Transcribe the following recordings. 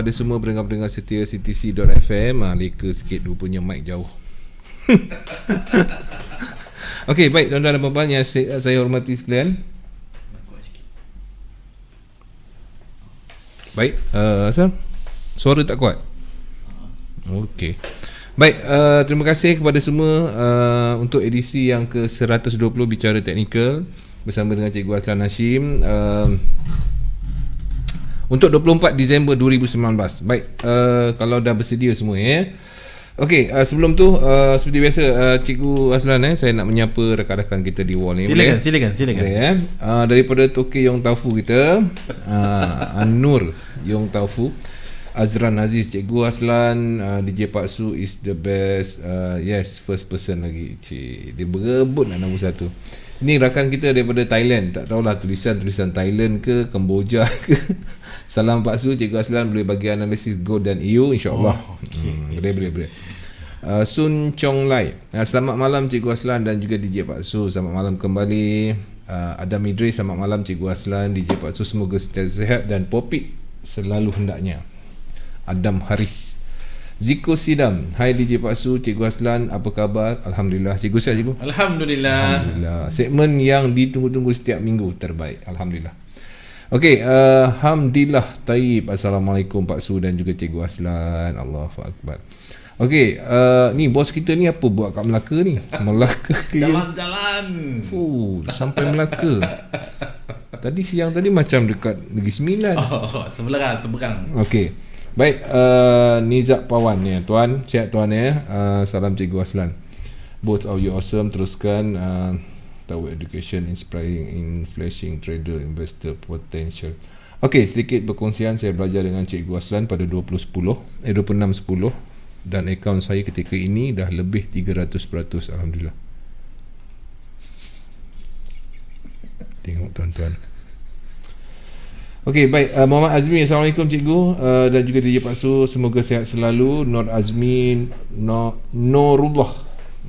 Ada semua pendengar-pendengar setia CTC.fm. Leka sikit rupanya mic jauh. Okey, baik tuan-tuan dan puan-puan yang saya hormati sekalian. Baik, Asal suara tak kuat? Okey. Baik, terima kasih kepada semua untuk edisi yang ke-120 Bicara Teknikal bersama dengan Cikgu Aslan Hashim. Untuk 24 Disember 2019. Baik, kalau dah bersedia semua ya. Okey, sebelum tu seperti biasa Cikgu Aslan saya nak menyapa rakan-rakan kita di wall ni. Silakan. Boleh, daripada Tokyo Yong Taufu kita, Anur Yong Taufu, Azran Aziz, Cikgu Aslan, DJ Pak Su is the best. Yes, first person lagi. Cik, dia berebut nak nombor satu. Ini rakan kita daripada Thailand. Tak tahulah tulisan Thailand ke Kemboja ke. Salam Pak Su, Cikgu Aslan boleh bagi analisis gold dan EU insya-Allah. Boleh. Sun Chong Lai. Selamat malam Cikgu Aslan dan juga DJ Pak Su. Selamat malam kembali. Adam Idris, selamat malam Cikgu Aslan, DJ Pak Su, semoga sihat dan popit selalu hendaknya. Adam Haris. Ziko Sidam, hai DJ Pak Su, Cikgu Aslan, apa khabar? Alhamdulillah. Cikgu sihat Cikgu? Alhamdulillah. Segmen yang ditunggu-tunggu setiap minggu terbaik. Alhamdulillah. Okey, Alhamdulillah Taib. Assalamualaikum Pak Su dan juga Cikgu Aslan. Allahu Akbar. Okey, ni bos kita ni apa buat kat Melaka ni? Melaka Jalan-jalan. Sampai Melaka. Siang tadi macam dekat Negeri Sembilan. Seberang. Okey. Baik, Nizak Pawan ya tuan, sihat tuan ya. Salam Cikgu Aslan. Both of you awesome. Teruskan Tower Education inspiring in flashing trader investor potential. Okey, sedikit perkongsian saya belajar dengan Cikgu Aslan pada 26.10 dan akaun saya ketika ini dah lebih 300%. Alhamdulillah. Tengok tuan-tuan. Okey, baik. Muhammad Azmi, Assalamualaikum Cikgu, dan juga DJ Pak Su, semoga sihat selalu. Nur Azmi Nurullah.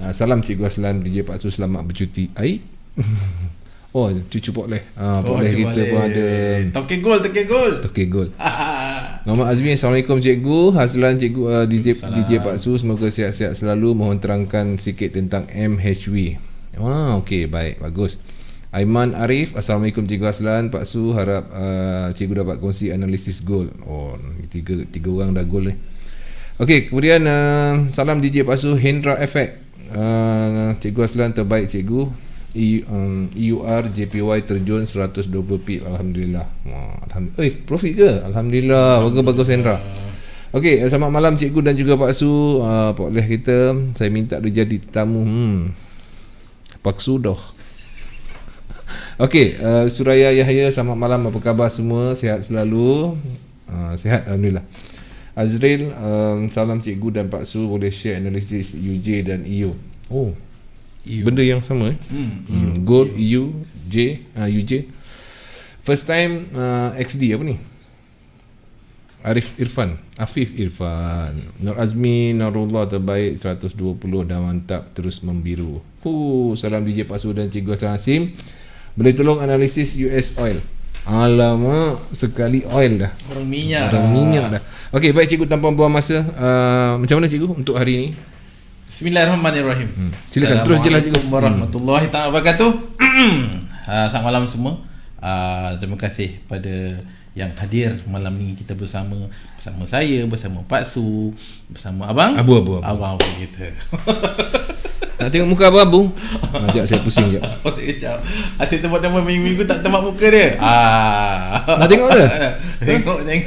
Salam Cikgu Aslan, DJ Pak Su, selamat bercuti. Oh, cucu Pokleh. Pokleh kita pun ada. Tokek gol. Muhammad Azmi, Assalamualaikum Cikgu. Aslan Cikgu, DJ Pak Su, semoga sihat-sihat selalu. Mohon terangkan sikit tentang MHW. Okey, baik, bagus. Aiman Arif, Assalamualaikum Cikgu Aslan, Pak Su, harap Cikgu dapat kongsi analisis gold. Tiga orang dah gold ni. Okey, kemudian salam DJ Pak Su, Hendra Effect. Cikgu Aslan terbaik Cikgu. EUR JPY terjun 120 pip. Alhamdulillah. Profit ke? Alhamdulillah. Bagus Hendra. Okey, selamat malam Cikgu dan juga Pak Su. Pokleh kita, saya minta dia jadi tetamu. Pak Su dah. Okey, Suraya Yahya, selamat malam, apa khabar semua? Sihat selalu? Sihat, Alhamdulillah. Azril, salam Cikgu dan Pak Su, boleh share analisis UJ dan EU. EU. Benda yang sama Gold, EU, UJ. First time XD apa ni? Afif Irfan. Nur Azmi Narullah terbaik 120 dah mantap, terus membiru. Salam DJ Pak Su dan Cikgu Aslan Hashim. Boleh tolong analisis US oil. Alamak, sekali oil dah. Orang minyak dah. Okey, baik Cikgu, tanpa buang masa, macam mana Cikgu untuk hari ini? Bismillahirrahmanirrahim. Silakan terus jelas Cikgu. Assalamualaikum warahmatullahi wabarakatuh. Selamat malam semua. Terima kasih pada yang hadir malam ni, kita bersama saya, bersama Pak Su, bersama abang Abu kita. Nak tengok muka abu-abu? Sekejap saya pusing sekejap. Asyik tempat nama minggu-minggu tak tembak muka dia. Nak tengok ke? Tengok je.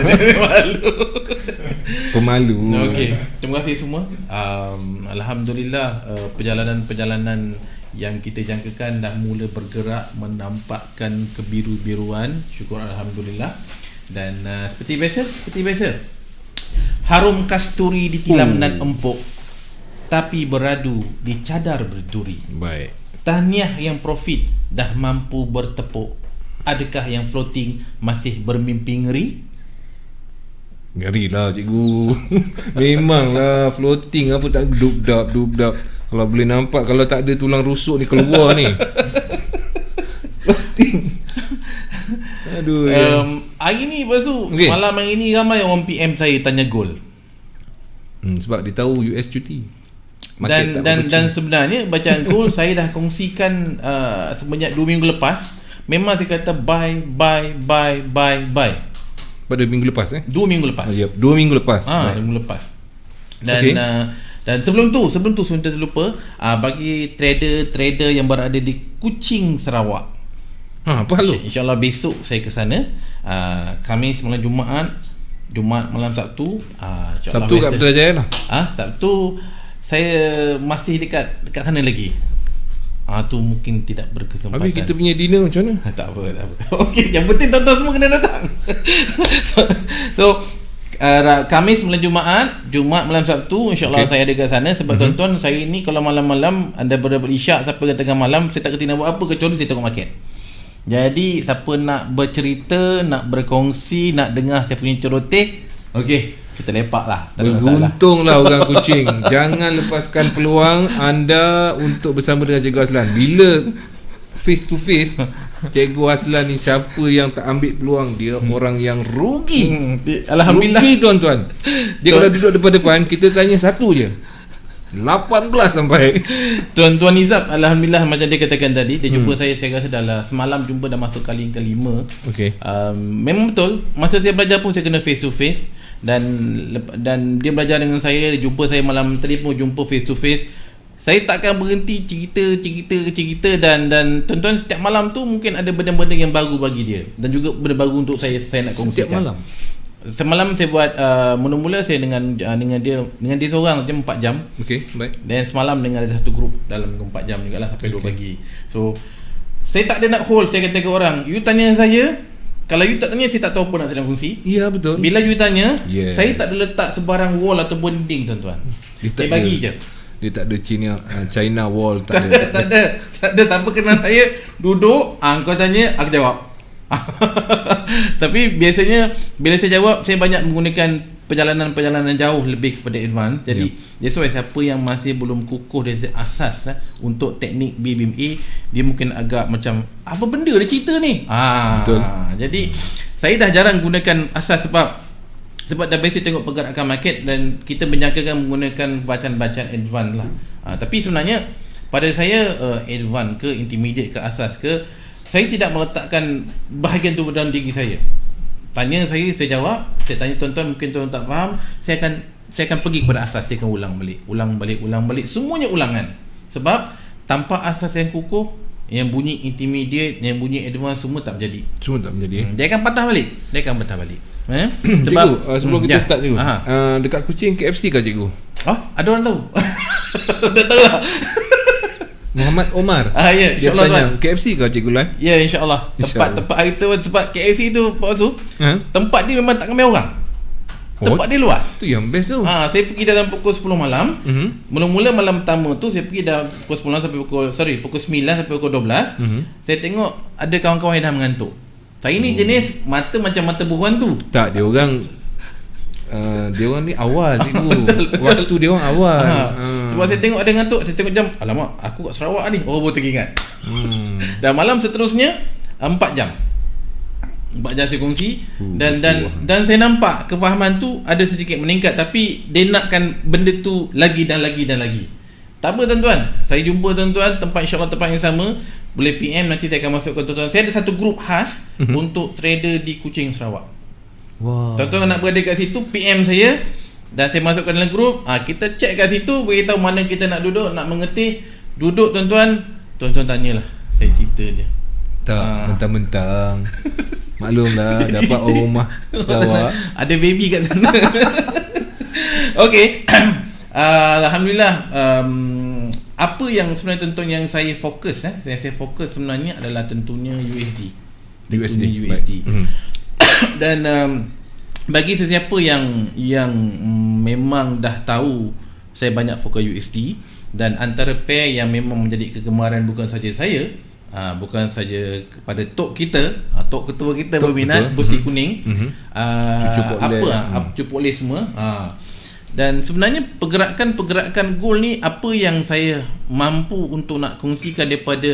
Dia malu. Pemalu. Okey, terima kasih semua. Alhamdulillah, perjalanan yang kita jangkakan dah mula bergerak, menampakkan kebiru-biruan. Syukur Alhamdulillah. Dan seperti biasa, harum kasturi ditilam nan empuk, tapi beradu di cadar berduri. Baik. Tahniah yang profit dah mampu bertepuk. Adakah yang floating masih bermimpi ngeri? Ngeri lah Cikgu. Memanglah floating apa tak dubdap. Kalau boleh nampak, kalau tak ada tulang rusuk ni keluar ni. Floating. Aduh. Hari ni lepas tu malam hari ni ramai orang PM saya tanya goal. Sebab dia tahu US cuti. Dan sebenarnya bacaan goal saya dah kongsikan sebanyak 2 minggu lepas. Memang saya kata buy. Pada minggu lepas 2 minggu lepas. 2 minggu lepas. 2 minggu lepas. Dan dan sebelum tu saya terlupa bagi trader yang berada di Kuching, Sarawak. Apa hal tu? InsyaAllah besok saya ke sana. Khamis malam Jumaat malam Sabtu. Sabtu kat Putrajaya lah. Sabtu saya masih dekat sana lagi. Tu mungkin tidak berkesempatan. Habis kita punya dinner macam mana? Tak apa. Okey, yang penting tuan-tuan semua kena datang. So Khamis malam Jumaat malam Sabtu, insya-Allah saya ada kat sana. Sebab tuan-tuan, saya ni kalau malam-malam anda berisyak sampai ke tengah malam, saya tak kerti nak buat apa kecuali saya tengok market. Jadi siapa nak bercerita, nak berkongsi, nak dengar saya punya celoteh, okey, kita lepak lah. Beruntunglah orang Kuching. Jangan lepaskan peluang anda untuk bersama dengan Cikgu Aslan. Bila face to face, Cikgu Aslan ni siapa yang tak ambil peluang, dia orang yang rugi. Alhamdulillah. Rugi tuan-tuan. Dia kalau duduk depan-depan, kita tanya satu je, 18 sampai. Tuan-tuan Nizab, alhamdulillah macam dia katakan tadi, dia jumpa saya rasa dah semalam jumpa dah masuk kali kelima. Okey. Memang betul, masa saya belajar pun saya kena face to face. Dan dia belajar dengan saya, dia jumpa saya malam tadi pun jumpa face to face. Saya takkan berhenti cerita dan tuan-tuan, setiap malam tu mungkin ada benda-benda yang baru bagi dia dan juga benda baru untuk saya nak kongsikan. Setiap malam. Semalam saya buat mula-mula saya dengan dia seorang je 4 jam. Okey, baik. Dan semalam dengan ada satu grup dalam 4 jam jugalah sampai 2 pagi. So saya tak ada nak hold, saya kata ke orang, you tanya saya, kalau you tak tanya, saya tak tahu apa nak saya kongsi. Ya, betul. Bila you tanya, saya tak ada letak sebarang wall ataupun dinding, tuan-tuan. Saya bagi je. Dia tak ada China wall, tak ada. tak ada. Siapa kenal saya, duduk, kau tanya, aku jawab. Tapi biasanya bila saya jawab, saya banyak menggunakan perjalanan jauh lebih kepada advance. Jadi that's why siapa yang masih belum kukuh dari asas untuk teknik BBMA, dia mungkin agak macam apa benda dia cerita ni. Betul. Jadi saya dah jarang gunakan asas sebab dah biasa tengok pergerakan market dan kita menyangkakan menggunakan bacaan-bacaan advance lah. Tapi sebenarnya pada saya advance ke intermediate ke asas ke, saya tidak meletakkan bahagian tu dalam diri saya. Tanya saya jawab. Saya tanya tuan-tuan, mungkin tuan tak faham, saya akan pergi kepada asas. Saya akan ulang balik. Semuanya ulangan. Sebab tanpa asas yang kukuh, yang bunyi intermediate, yang bunyi advance, semua tak menjadi. Dia akan patah balik. Sebab cikgu, sebelum kita start cikgu, dekat Kuching KFC kah cikgu? Ada orang tahu? Dah tahu lah. Muhammad Omar. Ya, insya-Allah tuan. KFC kau Cikgu Lan? Ya, insya-Allah. Tempat hari tu, sebab KFC tu Pak Su, tempat dia memang tak ramai orang. Tempat dia luas. Tu yang best tu. Saya pergi dalam pukul 10 malam. Mula-mula malam pertama tu saya pergi dalam pukul 10 sampai pukul 9 sampai pukul 12. Saya tengok ada kawan-kawan yang dah mengantuk. Saya ni jenis mata macam mata buruan tu. Tak, dia orang ni awal cikgu. Betul. Waktu dia orang awal. Sebab saya tengok ada ngantuk, saya tengok jam, alamak, aku kat Sarawak ni. Baru teringat. Dan malam seterusnya 4 jam. 4 jam saya kongsi dan saya nampak kefahaman tu ada sedikit meningkat, tapi dia nakkan benda tu lagi dan lagi. Tak apa tuan-tuan, saya jumpa tuan-tuan tempat, insya-Allah tempat yang sama. Boleh PM, nanti saya akan masukkan tuan-tuan. Saya ada satu grup khas untuk trader di Kuching, Sarawak. Tuan-tuan nak berada kat situ, PM saya dan saya masukkan dalam grup. Kita check kat situ, beritahu mana kita nak duduk, nak mengetih. Duduk tuan-tuan tanyalah, saya cerita je. Tak, mentang-mentang maklumlah dapat orang rumah Sarawak. Ada baby kat sana. Okey. Alhamdulillah. Apa yang sebenarnya tuan-tuan yang saya fokus saya fokus sebenarnya adalah tentunya USD. Dan bagi sesiapa yang memang dah tahu saya banyak fokus USD, dan antara pair yang memang menjadi kegemaran bukan saja saya, bukan saja kepada tok kita, tok ketua kita berminat, Busi Kuning, Cucu Polis semua. Dan sebenarnya pergerakan-pergerakan goal ni apa yang saya mampu untuk nak kongsikan daripada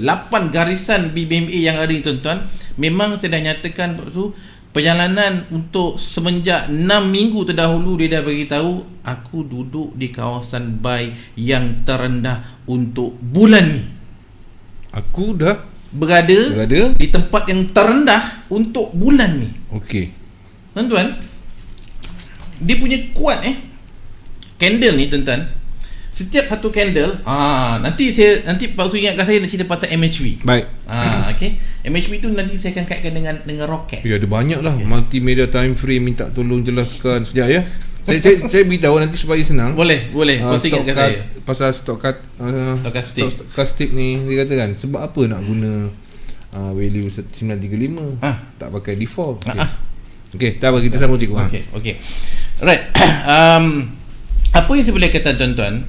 8 garisan BBMA yang ada ni tuan-tuan, memang saya dah nyatakan tu perjalanan untuk semenjak 6 minggu terdahulu dia dah bagi tahu aku duduk di kawasan buy yang terendah untuk bulan ni. Aku dah berada di tempat yang terendah untuk bulan ni. Okey. Tuan-tuan, dia punya kuat candle ni tuan-tuan. Setiap satu candle, nanti Pak Su ingatkan saya nak cerita pasal MHV. Baik. Okey. MHV tu nanti saya akan kaitkan dengan roket. Ya, ada banyak lah multimedia time frame, minta tolong jelaskan sekejap ya. Saya beritahu nanti supaya senang. Boleh. Pak Su ingatkan saya pasal stokastik ni dia kata kan, sebab apa nak guna value 935 tak pakai default. Okey, tak apa, kita sambung cikgu. Okey. Alright. Apa yang saya boleh kata tuan-tuan?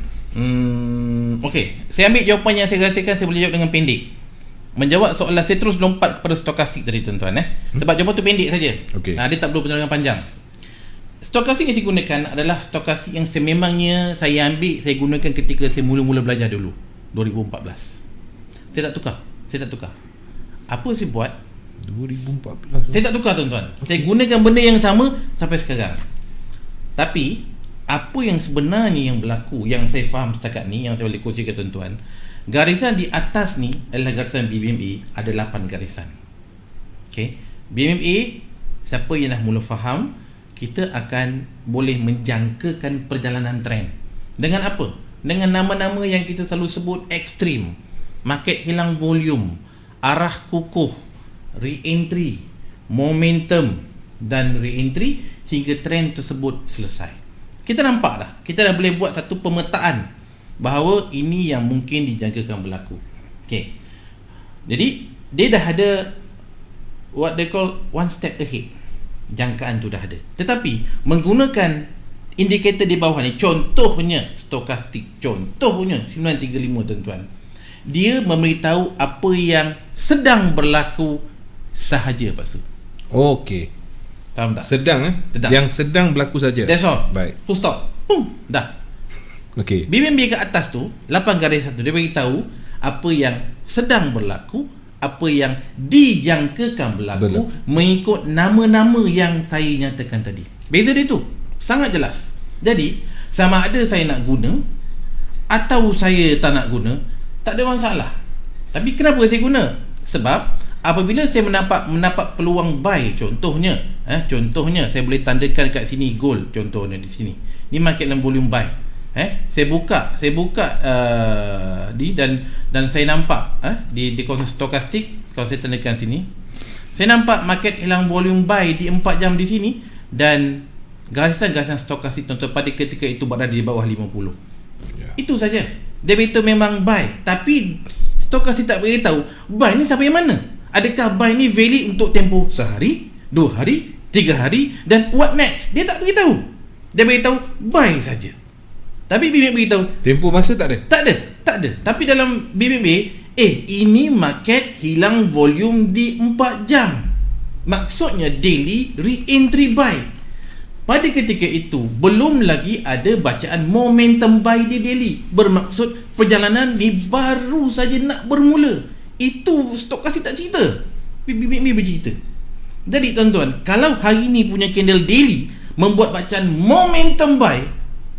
Okey, saya ambil jawapan yang saya rasakan saya boleh jawab dengan pendek. Menjawab soalan saya terus lompat kepada stokastik tadi tuan-tuan sebab jawapan tu pendek saja. Dia tak perlu penerangan panjang. Stokastik yang saya gunakan adalah stokastik yang sememangnya saya gunakan ketika saya mula-mula belajar dulu 2014. Saya tak tukar. Apa saya buat 2014 saya tak tukar tuan-tuan. Saya gunakan benda yang sama sampai sekarang. Tapi apa yang sebenarnya yang berlaku, yang saya faham setakat ni, yang saya boleh kongsikan tuan-tuan, garisan di atas ni adalah garisan BBMA, ada 8 garisan. Okey, BBMA, siapa yang dah mula faham, kita akan boleh menjangkakan perjalanan trend. Dengan apa? Dengan nama-nama yang kita selalu sebut ekstrim, market hilang volume, arah kukuh, re-entry, momentum dan re-entry hingga trend tersebut selesai. Kita nampak dah, kita dah boleh buat satu pemetaan bahawa ini yang mungkin dijangkakan berlaku. Okey. Jadi dia dah ada what they call one step ahead. Jangkaan tu dah ada. Tetapi menggunakan indikator di bawah ni, contohnya stokastik, contohnya 935 tuan-tuan, dia memberitahu apa yang sedang berlaku sahaja Pak Su. Okey. Faham tak? Sedang. Yang sedang berlaku saja. That's all. Baik. Full stop. Dah. Okey. BBMB ke atas tu 8 garis satu dia bagi tahu apa yang sedang berlaku, apa yang dijangkakan berlaku mengikut nama-nama yang saya nyatakan tadi. Beza dia tu sangat jelas. Jadi sama ada saya nak guna atau saya tak nak guna, tak ada masalah. Tapi kenapa saya guna? Sebab apabila saya mendapat peluang buy, contohnya saya boleh tandakan kat sini gold, contohnya di sini. Ni market dalam volume buy. Saya buka dan saya nampak di kawasan stokastik, kalau saya tandakan sini, saya nampak market hilang volume buy di 4 jam di sini dan garisan-garisan stokastik tuan-tuan pada ketika itu berada di bawah 50. Itu saja. Dia beritahu memang buy, tapi stokastik tak beritahu buy ni sampai mana. Adakah buy ni valid untuk tempoh sehari, 2 hari, 3 hari dan what next? Dia tak beritahu. Dia beritahu buy saja. Tapi BBMA beritahu tempoh masa tak ada. Tak ada. Tapi dalam BBMA, ini market hilang volume di 4 jam. Maksudnya daily re-entry buy. Pada ketika itu belum lagi ada bacaan momentum buy di daily. Bermaksud perjalanan ni baru saja nak bermula. Itu stokastik tak cerita, BBMA bercerita. Jadi tuan-tuan, kalau hari ni punya candle daily membuat bacaan momentum buy,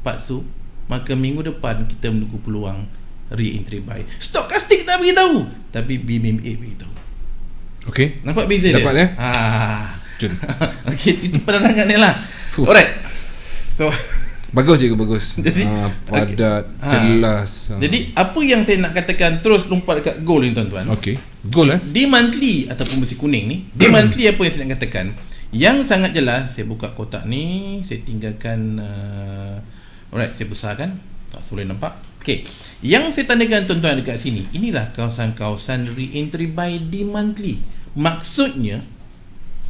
Pak Su, maka minggu depan kita menunggu peluang re-entry buy. Stokastik tak beritahu, tapi BBMA beritahu. Okey. Nampak beza dia? Dapat Okey, itu penerangan dia lah. Alright. So bagus je, bagus. Jadi, padat, jelas. Jadi apa yang saya nak katakan, terus lompat dekat goal ni tuan-tuan. Okey. Goal Di monthly ataupun besi kuning ni, di monthly apa yang saya nak katakan? Yang sangat jelas, saya buka kotak ni, saya tinggalkan alright, saya besarkan, tak boleh nampak. Okey. Yang saya tandakan tuan-tuan dekat sini, inilah kawasan-kawasan re-entry buy di monthly. Maksudnya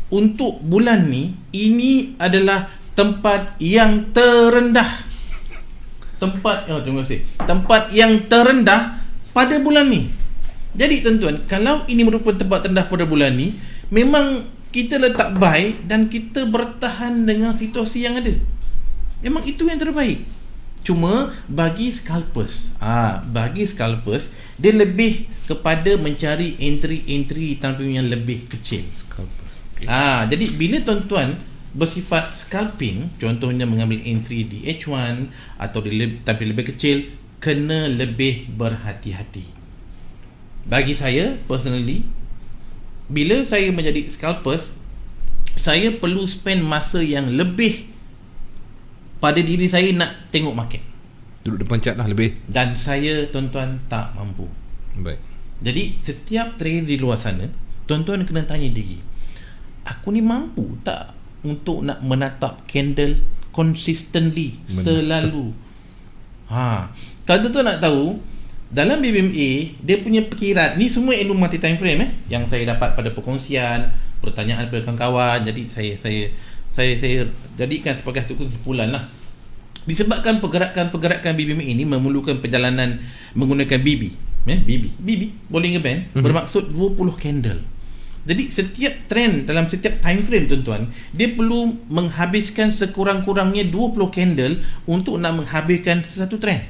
untuk bulan ni, ini adalah tempat yang terendah. Terima kasih. Tempat yang terendah pada bulan ni. Jadi tuan-tuan, kalau ini merupakan tempat terendah pada bulan ni, memang kita letak buy dan kita bertahan dengan situasi yang ada. Memang itu yang terbaik. Cuma bagi scalpers, dia lebih kepada mencari entry time frame yang lebih kecil. Scalpers. Jadi bila tuan-tuan bersifat scalping, contohnya mengambil entry di H1 atau di time lebih kecil, kena lebih berhati-hati. Bagi saya personally, bila saya menjadi scalpers, saya perlu spend masa yang lebih pada diri saya nak tengok market. Duduk depan chart lah lebih. Dan saya, tuan-tuan, tak mampu. Baik. Jadi setiap trader di luar sana, tuan-tuan kena tanya diri, aku ni mampu tak untuk nak menatap candle consistently selalu? Kalau tuan-tuan nak tahu, dalam BBMA dia punya perkiraan ni semua ilmu multi time frame yang saya dapat pada perkongsian, pertanyaan daripada kawan-kawan. Jadi saya jadikan sebagai satu kesimpulan lah. Disebabkan pergerakan BBMA ini memerlukan perjalanan menggunakan BB boleh ngeband, bermaksud 20 candle. Jadi setiap trend dalam setiap time frame, tuan-tuan, dia perlu menghabiskan sekurang-kurangnya 20 candle untuk nak menghabiskan satu trend.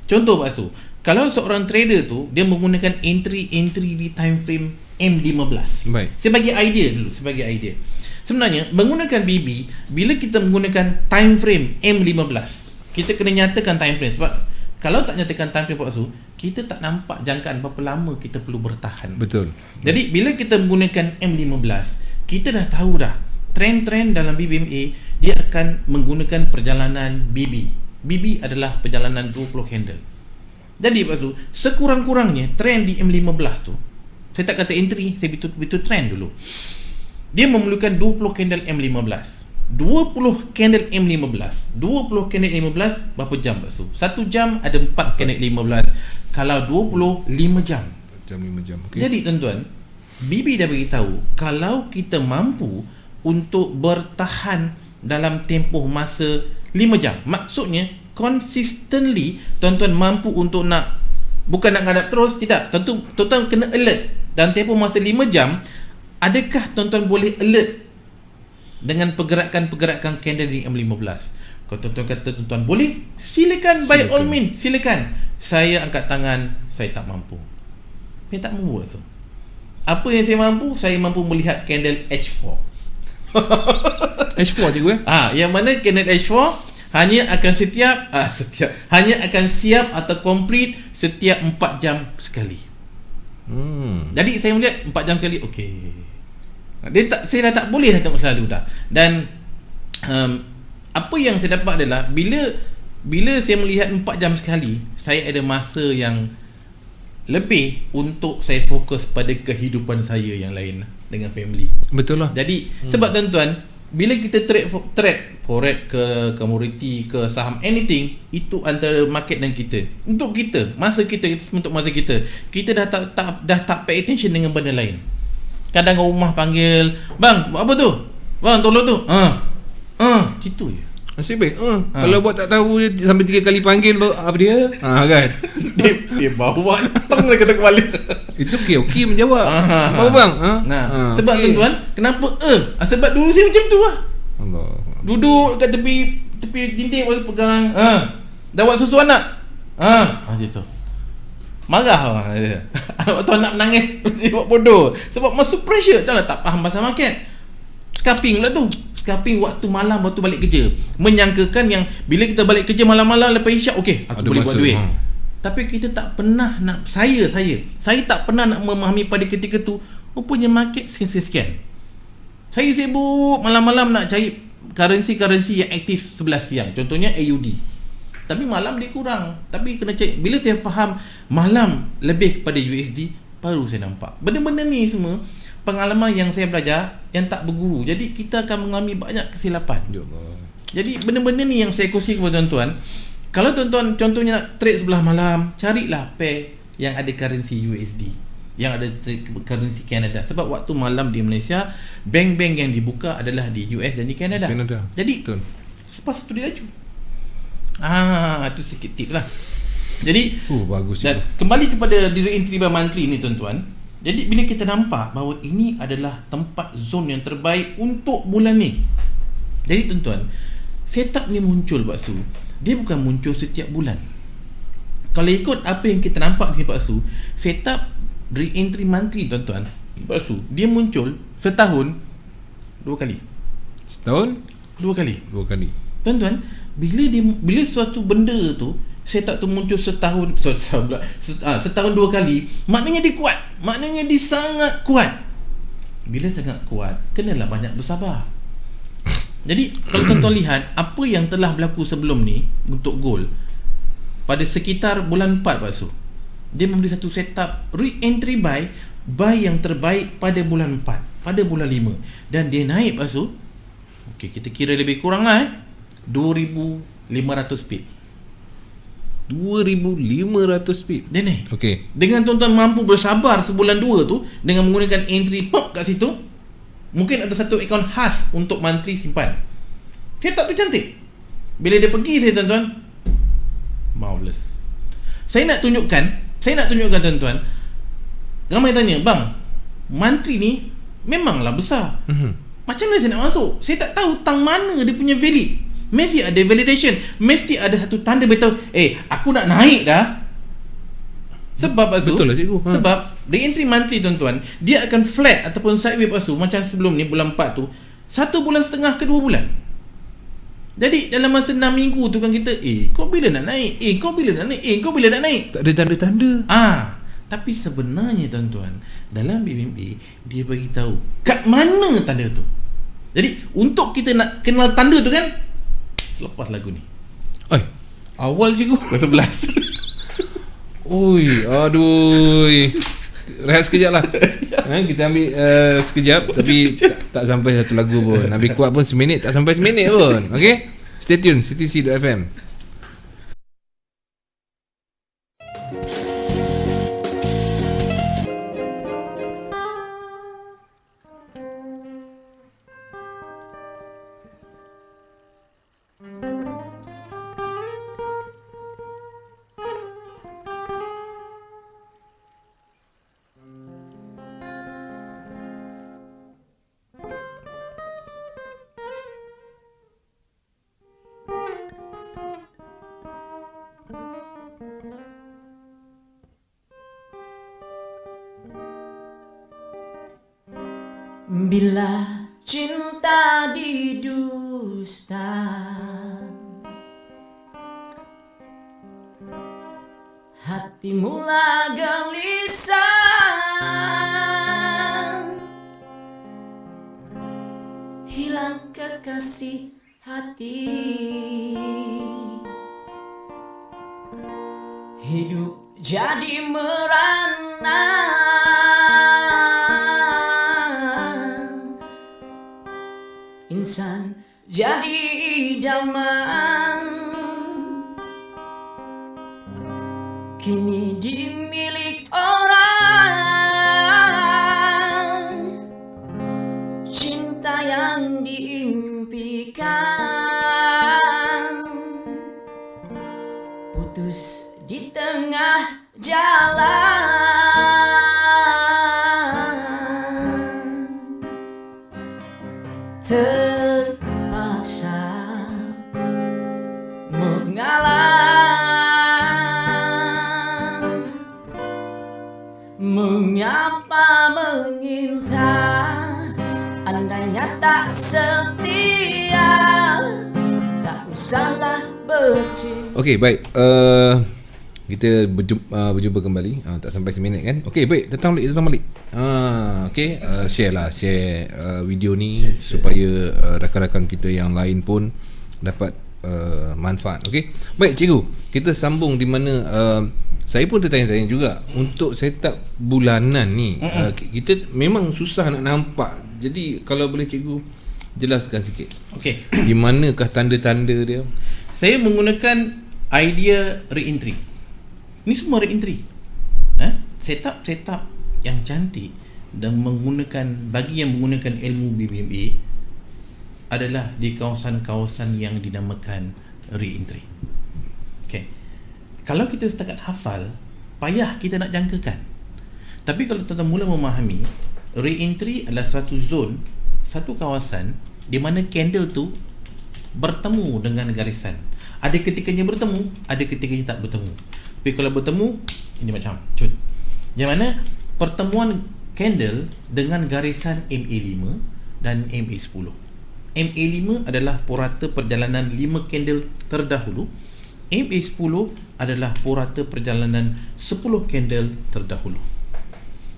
Contoh Pak Su, kalau seorang trader tu dia menggunakan entry di time frame M15. Baik. Saya bagi idea. Sebenarnya menggunakan BB, bila kita menggunakan time frame M15, kita kena nyatakan time frame. Sebab kalau tak nyatakan time frame Pak Su, kita tak nampak jangkaan berapa lama kita perlu bertahan. Betul. Jadi bila kita menggunakan M15, kita dah tahu dah trend-trend dalam BBMA dia akan menggunakan perjalanan BB. BB adalah perjalanan 20 candle. Jadi Pak Su, sekurang-kurangnya trend di M15 tu, saya tak kata entry, saya betul trend dulu. Dia memerlukan 20 candle M15. 20 candle M15. 20 candle M15 berapa jam Pak Su? 1 jam ada 4 candle M15. Kalau 20, 5 jam. 5 jam. Okay. Jadi tuan-tuan, BB dah beritahu kalau kita mampu untuk bertahan dalam tempoh masa 5 jam. Maksudnya consistently tuan-tuan mampu untuk nak, bukan nak ngadap terus, tidak. Tentu tuan-tuan kena alert dalam tempoh masa 5 jam. Adakah tuan-tuan boleh alert dengan pergerakan candle di M15? Kalau tuan-tuan kata tuan-tuan boleh, silakan, by all means, silakan. Saya angkat tangan, saya tak mampu. Saya tak mampu. So, apa yang saya mampu? Saya mampu melihat candle H4. H4 cikgu yang mana candle H4 hanya akan hanya akan siap atau complete setiap 4 jam sekali. Jadi saya melihat 4 jam sekali, okey. Saya dah tak boleh dah tengok selalu dah. Dan apa yang saya dapat adalah bila saya melihat 4 jam sekali, saya ada masa yang lebih untuk saya fokus pada kehidupan saya yang lain dengan family. Betul lah. Jadi sebab tuan-tuan, bila kita trade forex ke commodity ke saham, anything, itu antara market dan kita. Untuk kita, untuk masa kita dah tak pay attention dengan benda lain. Kadang rumah panggil, "Bang, buat apa tu? Bang, tolong tu." Gitu je. Nasib baik. Kalau buat tak tahu sampai 3 kali panggil apa dia? Kan. dia bawa tong kata kepala. Itu okey menjawab. Apa bang? Sebab okay. Tuan-tuan, kenapa sebab dulu saya macam tu lah. Allah. Duduk kat tepi dinding waktu pegang. Dah buat susu anak. Macam tu. Marah dia. Waktu anak menangis buat bodoh. Sebab masuk pressure, dah lah tak faham pasal market. Scalping pula tu. Scalping waktu malam, waktu balik kerja. Menyangkakan yang bila kita balik kerja malam-malam lepas isyak, okey, aku boleh buat duit. Tapi kita tak pernah nak, saya tak pernah nak memahami pada ketika tu, rupanya market sekian-sekian. Saya sibuk malam-malam nak cari currency yang aktif 11 siang. Contohnya AUD. Tapi malam dia kurang. Tapi kena cek. Bila saya faham malam lebih kepada USD, baru saya nampak. Benda-benda ni semua pengalaman yang saya belajar yang tak berguru. Jadi kita akan mengalami banyak kesilapan. Jadi benda-benda ni yang saya kongsi kepada tuan-tuan. Kalau tuan-tuan contohnya nak trade sebelah malam, carilah pair yang ada currency USD, yang ada currency Canada. Sebab waktu malam di Malaysia, bank-bank yang dibuka adalah di US dan di Canada. Jadi betul. Lepas satu dia laju. Itu sikit tip lah. Jadi bagus dan kembali kepada diri entry by monthly ni tuan-tuan. Jadi bila kita nampak bahawa ini adalah tempat zone yang terbaik untuk bulan ni. Jadi tuan-tuan, setup ni muncul Pak Su, dia bukan muncul setiap bulan. Kalau ikut apa yang kita nampak ni Pak Su, setup re-entry monthly tuan-tuan Pak Su, dia muncul setahun 2 kali. Setahun 2 kali. Tuan-tuan, bila suatu benda tu setup tu muncul setahun setahun 2 kali, maknanya dia kuat, maknanya dia sangat kuat. Bila sangat kuat, kenalah banyak bersabar. Jadi kalau tuan-tuan lihat apa yang telah berlaku sebelum ni untuk gold, pada sekitar bulan 4 Pak Su, dia memberi satu setup re-entry buy yang terbaik pada bulan 4, pada bulan 5, dan dia naik Pak Su. Okey, kita kira lebih kurang 2,500 pip. 2,500 pip. Dia naik. Okey. Dengan tuan-tuan mampu bersabar sebulan 2 tu dengan menggunakan entry pop kat situ, mungkin ada satu akaun khas untuk monthly simpan. Setup tu cantik. Bila dia pergi saya tuan-tuan, marvelous. Saya nak tunjukkan tuan-tuan. Ramai tanya, bang, monthly ni memanglah besar. Macam mana saya nak masuk? Saya tak tahu tang mana dia punya valid. Mesti ada validation, mesti ada satu tanda beritahu, aku nak naik dah. Sebab Pak Su, betul lah cikgu. Sebab re-entry monthly tuan-tuan, dia akan flat ataupun sideways Pak Su, macam sebelum ni bulan 4 tu, 1,5 bulan ke 2 bulan. Jadi dalam masa 6 minggu tu kan kita, kau bila nak naik? Kau bila nak naik? Tak ada tanda-tanda. Tapi sebenarnya tuan-tuan, dalam BBMA dia bagi tahu kat mana tanda tu. Jadi untuk kita nak kenal tanda tu kan, selepas lagu ni. Awal cikgu. Ke 11. Oi, aduh. Rehat sekejap lah. Kita ambil sekejap, tapi tak sampai satu lagu pun. Habis kuat pun seminit, tak sampai seminit pun. Okay, stay tune CTC.fm. Bila cinta didusta, hati mula gelisah, hilang kekasih hati, hidup jadi merana. Insan jadi idaman, kini dimilik orang. Cinta yang diimpikan putus di tengah jalan. Terpaksa mengalah, mengapa menginta, andainya tak setia, tak usahlah bercinta. Okey, baik. Kita berjumpa kembali. Tak sampai seminit kan? Okey, baik. Datang balik. Okey, share video ni supaya rakan-rakan kita yang lain pun dapat manfaat. Okey. Baik cikgu, kita sambung di mana saya pun tertanya-tanya juga untuk setup bulanan ni. Kita memang susah nak nampak. Jadi kalau boleh cikgu jelaskan sikit. Okey. Di manakah tanda-tanda dia? Saya menggunakan idea re-entry. Ni semua re-entry. Setup yang cantik dan bagi yang menggunakan ilmu BBMA adalah di kawasan-kawasan yang dinamakan re-entry. Okay. Kalau kita setakat hafal, payah kita nak jangkakan. Tapi kalau tuan-tuan mula memahami, re-entry adalah satu zone, satu kawasan di mana candle tu bertemu dengan garisan. Ada ketikanya bertemu, ada ketikanya tak bertemu. Tapi kalau bertemu, ini macam cut. Yang mana pertemuan candle dengan garisan MA5 dan MA10. MA5 adalah purata perjalanan 5 candle terdahulu. MA10 adalah purata perjalanan 10 candle terdahulu.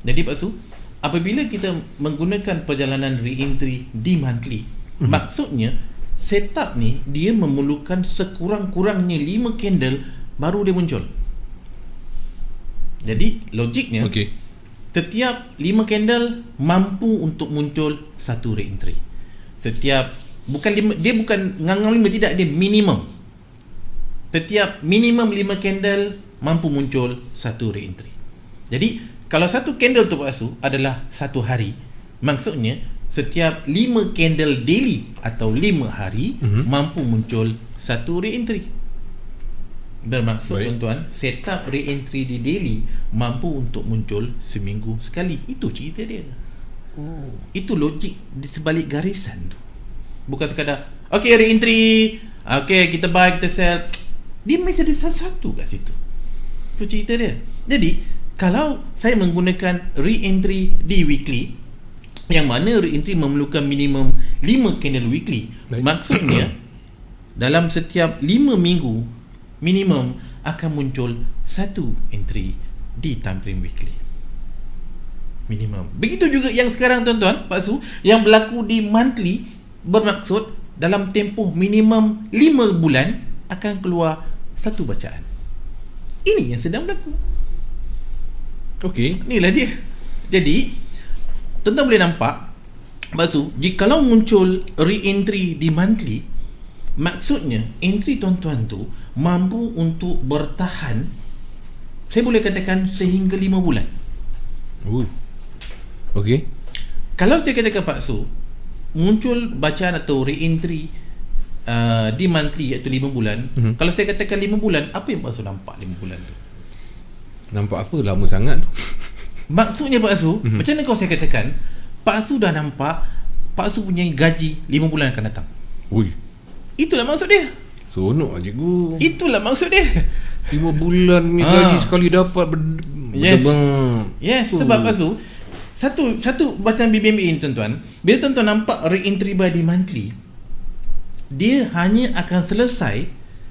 Jadi Pak Su, apabila kita menggunakan perjalanan re-entry di monthly, maksudnya setup ni dia memerlukan sekurang-kurangnya 5 candle baru dia muncul. Jadi logiknya setiap 5 candle mampu untuk muncul satu re-entry. Setiap dia bukan ngangang 5, tidak, dia minimum. Setiap minimum 5 candle mampu muncul satu re-entry. Jadi kalau satu candle tu Pak Su adalah satu hari, maksudnya setiap 5 candle daily atau 5 hari mampu muncul satu re-entry. Bermaksud tuan-tuan, setup re-entry di daily mampu untuk muncul seminggu sekali. Itu cerita dia. Itu logik di sebalik garisan tu. Bukan sekadar okay re-entry, okay kita buy, kita sell. Dia mesti ada satu kat situ. Itu cerita dia. Jadi kalau saya menggunakan re-entry di weekly, yang mana re-entry memerlukan minimum 5 candle weekly, maksudnya dalam setiap 5 minggu minimum akan muncul satu entry di time frame weekly. Minimum. Begitu juga yang sekarang tuan-tuan, Pak Su, yang berlaku di monthly, bermaksud dalam tempoh minimum 5 bulan akan keluar satu bacaan. Ini yang sedang berlaku. Okey. Inilah dia. Jadi tuan-tuan boleh nampak, Pak Su, jikalau muncul re-entry di monthly, maksudnya entry tuan-tuan tu mampu untuk bertahan, saya boleh katakan sehingga 5 bulan. Okey. Kalau saya katakan Pak Su, muncul bacaan atau re-entry di monthly iaitu 5 bulan, kalau saya katakan 5 bulan, apa yang Pak Su nampak 5 bulan tu? Nampak apa? Lama sangat tu. Maksudnya Pak Su, macam mana kalau saya katakan Pak Su dah nampak Pak Su punya gaji 5 bulan akan datang. Itulah maksud dia. Sonok cikgu. Itulah maksud dia. 5 bulan ni gaji sekali dapat Yes, sebab Pak Su, satu bacaan BBMA ni tuan-tuan, bila tuan-tuan nampak re-entry by di monthly, dia hanya akan selesai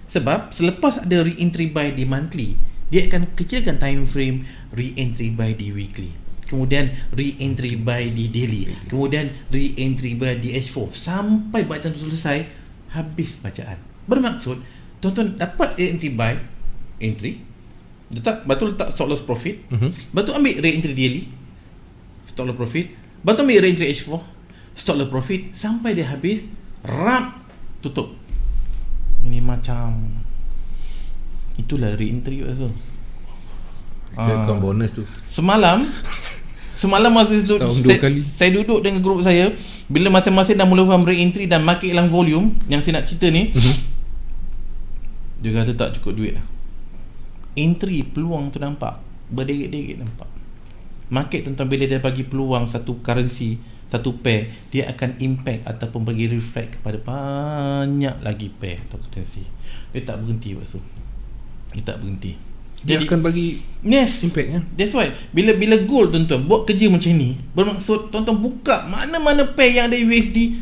sebab selepas ada re-entry by di monthly, dia akan kecilkan time frame re-entry by di weekly, kemudian re-entry by di daily, kemudian re-entry by di H4 sampai bacaan tu selesai, habis bacaan. Bermaksud tuan-tuan dapat re-entry by entry, letak stop loss profit, lepas tu ambil re-entry daily, stop loss profit, lepas tu ambil re-entry H4, stop loss profit sampai dia habis, rap, tutup. Ini macam itulah re-entry tu. Kira bonus tu. Semalam masa saya duduk dengan grup saya, bila masing-masing dah mula faham re-entry dan market hilang volume, yang saya nak cerita ni, dia kata tak cukup duit lah. Entry peluang tu nampak berderet-deret nampak. Market tuan-tuan bila dia bagi peluang satu currency, satu pair, dia akan impact ataupun bagi reflect kepada banyak lagi pair atau currency. Dia tak berhenti Pak Su. Dia tak berhenti. Dia akan bagi impact ya. That's why bila gold tuan-tuan buat kerja macam ni, bermaksud tuan-tuan buka mana-mana pair yang ada USD,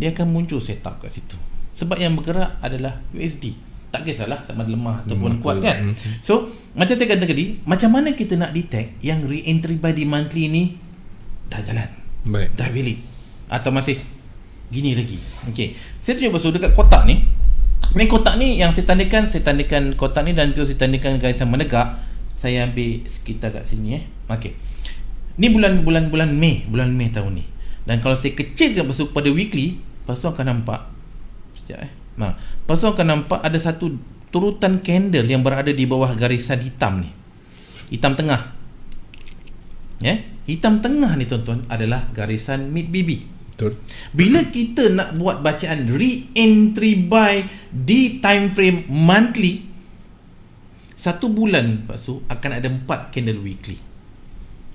dia akan muncul setup kat situ. Sebab yang bergerak adalah USD. Tak kisahlah sama lemah ataupun kuat kan. So macam saya kata tadi, macam mana kita nak detect yang re-entry by the monthly ni dah jalan, dah valid atau masih gini lagi. Okay, saya tunjuk pasal dekat kotak ni. Ni kotak ni yang saya tandakan kotak ni dan juga saya tandakan garisan menegak. Saya ambil sekitar kat sini Okay. Ni bulan Mei tahun ni. Dan kalau saya kecilkan pasal pada weekly, pasal akan nampak sekejap Nah, pasal akan nampak ada satu turutan candle yang berada di bawah garisan hitam ni. Hitam tengah. Hitam tengah ni tuan-tuan adalah garisan mid BB. Betul. Bila kita nak buat bacaan re-entry buy di time frame monthly, 1 bulan Pak Su akan ada 4 candle weekly.